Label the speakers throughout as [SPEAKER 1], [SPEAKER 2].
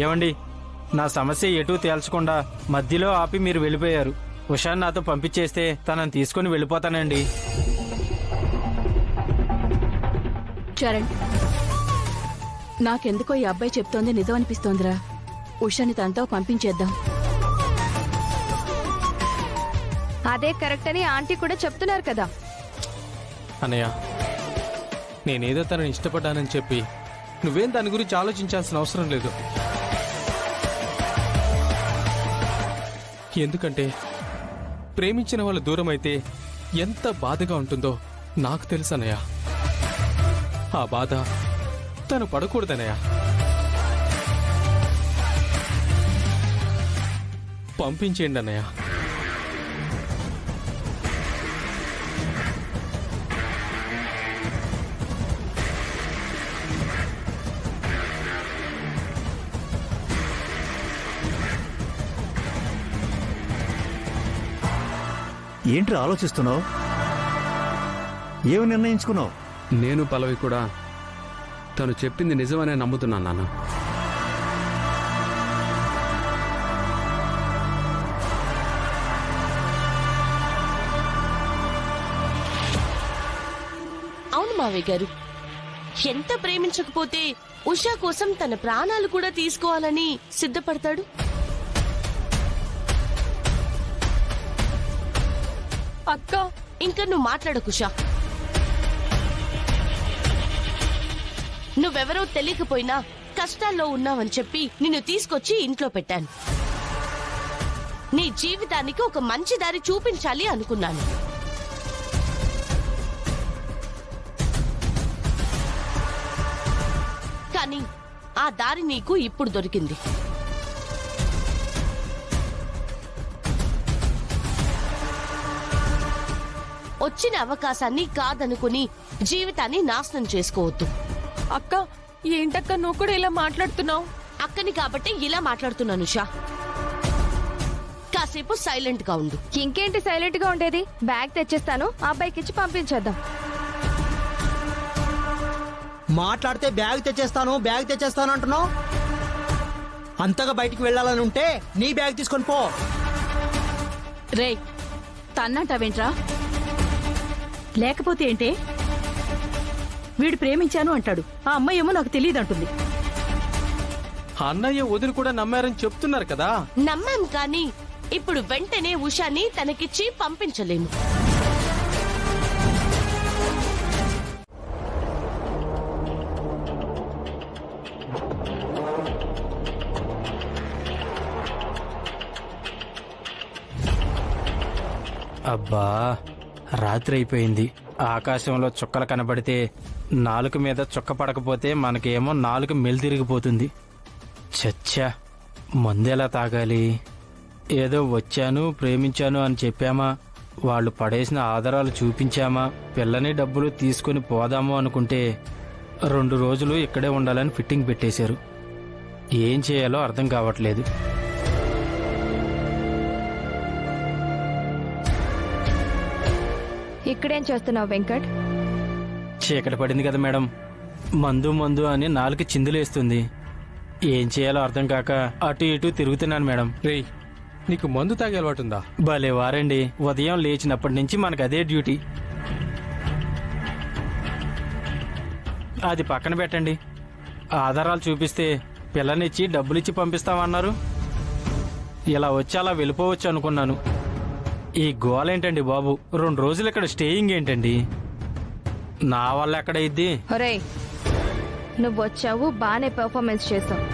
[SPEAKER 1] ఏమండి, నా సమస్య ఎటూ తేల్చకుండా మధ్యలో ఆపి మీరు వెళ్ళిపోయారు. ఉషాని నాతో పంపించేస్తే తనని తీసుకుని వెళ్ళిపోతానండి.
[SPEAKER 2] చరణ్, నాకెందుకో ఈ అబ్బాయి చెప్తోంది నిజం అనిపిస్తోందిరా. ఉషాని తనతో పంపించేద్దాం.
[SPEAKER 3] అదే కరెక్ట్ అని ఆంటీ కూడా చెప్తున్నారు కదా.
[SPEAKER 4] అన్నయ్య, నేనేదో తనని ఇష్టపడ్డానని చెప్పి నువ్వేం దాని గురించి ఆలోచించాల్సిన అవసరం లేదు. ఎందుకంటే ప్రేమించిన వాళ్ళు దూరం అయితే ఎంత బాధగా ఉంటుందో నాకు తెలుసు అన్నయ్య. ఆ బాధ తను పడకూడదన్నయ్య. పంపించేయండి అన్నయ్య.
[SPEAKER 5] ఏంటి ఆలోచిస్తున్నావు? ఏమి నిర్ణయించుకున్నావు?
[SPEAKER 6] నేను పల్లవి కూడా తను చెప్పింది నిజమనే నమ్ముతున్నాను నాన్న.
[SPEAKER 7] అవును మావయ్య గారు, ఎంత ప్రేమించకపోతే ఉషా కోసం తన ప్రాణాలు కూడా తీసుకోవాలని సిద్ధపడతాడు. అక్క, ఇంకా నువ్వు మాట్లాడకు ఉషా. నువ్వెవరో తెలియకపోయినా కష్టాల్లో ఉన్నావని చెప్పి నిన్ను తీసుకొచ్చి ఇంట్లో పెట్టాను. నీ జీవితానికి ఒక మంచి దారి చూపించాలి అనుకున్నాను. కానీ ఆ దారి నీకు ఇప్పుడు దొరికింది. వచ్చిన అవకాశాన్ని కాదనుకుని జీవితాన్ని నాశనం చేసుకోవద్దు.
[SPEAKER 3] అక్క, ఏంటక్క నువ్వు కూడా ఇలా మాట్లాడుతున్నావు?
[SPEAKER 7] అక్కని కాబట్టి ఇలా మాట్లాడుతున్నాను ఉషా. కాసేపు సైలెంట్ గా ఉండు.
[SPEAKER 3] ఇంకేంటి సైలెంట్ గా ఉండేది? బ్యాగ్ తెచ్చేస్తాను, ఆ అబ్బాయికి ఇచ్చి పంపించేద్దాం.
[SPEAKER 8] మాట్లాడితే బ్యాగ్ తెచ్చేస్తాను అంటున్నావు. అంతగా బయటికి వెళ్ళాలని ఉంటే నీ బ్యాగ్ తీసుకొని పో.
[SPEAKER 2] రే, తన్నంటావేంట్రా? లేకపోతే ఏంటే? వీడు ప్రేమించాను అంటాడు, ఆ అమ్మాయి ఏమో నాకు తెలియదంటుంది.
[SPEAKER 4] అన్నయ్య వదిన కూడా నమ్మారని చెప్తున్నారు కదా.
[SPEAKER 7] నమ్మాం, కానీ ఇప్పుడు వెంటనే ఉషాని తనకిచ్చి పంపించలేము.
[SPEAKER 1] అబ్బా, రాత్రి అయిపోయింది. ఆకాశంలో చుక్కలు కనబడితే నాలుక మీద చుక్క పడకపోతే మనకేమో నాలుక మెలితిరిగిపోతుంది. చచ్చా, మందెలా తాగాలి? ఏదో వచ్చాను ప్రేమించాను అని చెప్పామా, వాళ్ళు పడేసిన ఆధారాలు చూపించామా, పిల్లని డబ్బులు తీసుకుని పోదాము అనుకుంటే 2 రోజులు ఇక్కడే ఉండాలని ఫిట్టింగ్ పెట్టేశారు. ఏం చేయాలో అర్థం కావట్లేదు.
[SPEAKER 3] ఇక్కడేం చేస్తున్నావు వెంకట్?
[SPEAKER 1] చీకటి పడింది కదా మేడం, మందు అని నాలుగు చిందులేస్తుంది. ఏం చేయాలో అర్థం కాక అటు ఇటు తిరుగుతున్నాను మేడం.
[SPEAKER 4] రేయ్, నీకు మందు తాగే అలవాటు ఉందా?
[SPEAKER 1] భలే వారండి, ఉదయం లేచినప్పటి నుంచి మనకు అదే డ్యూటీ. అది పక్కన పెట్టండి. ఆధారాలు చూపిస్తే పిల్లనిచ్చి డబ్బులిచ్చి పంపిస్తామన్నారు. ఇలా వచ్చి అలా వెళ్ళిపోవచ్చు అనుకున్నాను. ఈ గోలేంటండి బాబు, 2 రోజులు ఇక్కడ స్టేయింగ్ ఏంటండి? నా వల్ల ఎక్కడ ఇద్ది?
[SPEAKER 3] ఒరేయ్, నువ్వు వచ్చావు, బానే పెర్ఫార్మెన్స్ చేసావు,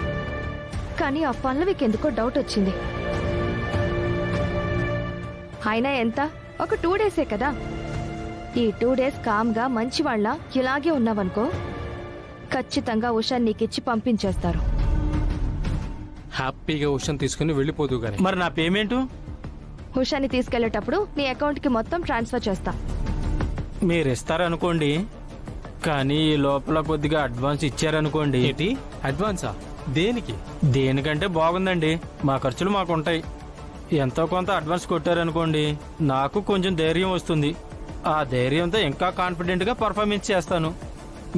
[SPEAKER 3] కానీ ఆ పల్లవికి ఎందుకో డౌట్ వచ్చింది. అయినా ఎంత, ఒక 2 డేసే కదా. ఈ 2 డేస్ కామ్గా మంచివాళ్ళ ఇలాగే ఉన్నావనుకో, ఖచ్చితంగా ఉషా నీకిచ్చి పంపించేస్తారు.
[SPEAKER 4] హ్యాపీగా ఉషాని తీసుకుని వెళ్ళిపోదు గాని.
[SPEAKER 1] మరి నా పేమెంటు?
[SPEAKER 3] ఉషాని తీసుకెళ్లేటప్పుడు నీ అకౌంట్ కి మొత్తం ట్రాన్స్ఫర్ చేస్తా.
[SPEAKER 1] మీరు ఇస్తారనుకోండి, కానీ ఈ లోపల కొద్దిగా అడ్వాన్స్ ఇచ్చారనుకోండి.
[SPEAKER 4] ఏంటి అడ్వాన్సా? దేనికి?
[SPEAKER 1] దేనికంటే బాగుందండి, మా ఖర్చులు మాకుంటాయి. ఎంతో కొంత అడ్వాన్స్ కొట్టారనుకోండి, నాకు కొంచెం ధైర్యం వస్తుంది. ఆ ధైర్యంతో ఇంకా కాన్ఫిడెంట్ గా పర్ఫార్మెన్స్ చేస్తాను.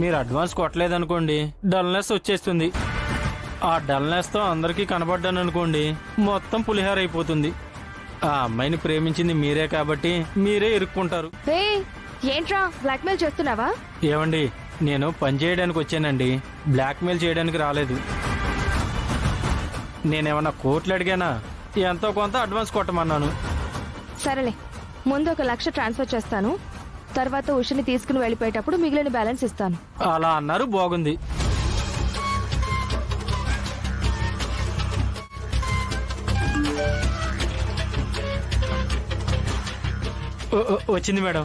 [SPEAKER 1] మీరు అడ్వాన్స్ కొట్టలేదనుకోండి, డల్నెస్ వచ్చేస్తుంది. ఆ డల్నెస్తో అందరికీ కనబడ్డాను అనుకోండి, మొత్తం పులిహార అయిపోతుంది. ఆ అమ్మాయిని ప్రేమించింది మీరే కాబట్టి మీరే ఇరుక్కుంటారు.
[SPEAKER 3] హే ఏంట్రా బ్లాక్మెయిల్ చేస్తున్నావా?
[SPEAKER 1] ఏమండి, నేను పని చేయడానికి వచ్చానండి, బ్లాక్మెయిల్ చేయడానికి రాలేదు. నేనేమన్నా కోట్లు అడిగానా? ఎంతో కొంత అడ్వాన్స్ కొట్టమన్నాను.
[SPEAKER 3] సరేలే, ముందు 1 లక్ష ట్రాన్స్ఫర్ చేస్తాను, తర్వాత ఉషని తీసుకుని వెళ్ళిపోయేటప్పుడు మిగిలిన బ్యాలెన్స్ ఇస్తాను.
[SPEAKER 1] అలా అన్నారు, బాగుంది. వచ్చింది మేడం.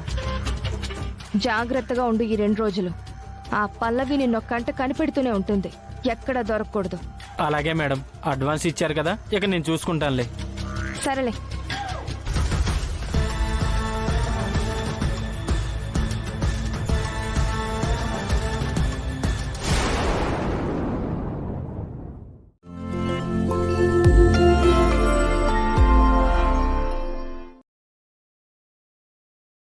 [SPEAKER 3] జాగ్రత్తగా ఉండు ఈ 2 రోజులు. ఆ పల్లవి నిన్నొ కంట కనిపెడుతూనే ఉంటుంది, ఎక్కడ దొరకకూడదు.
[SPEAKER 1] అలాగే మేడం, అడ్వాన్స్ ఇచ్చారు కదా, ఇక నేను చూసుకుంటానులే.
[SPEAKER 3] సరేలే,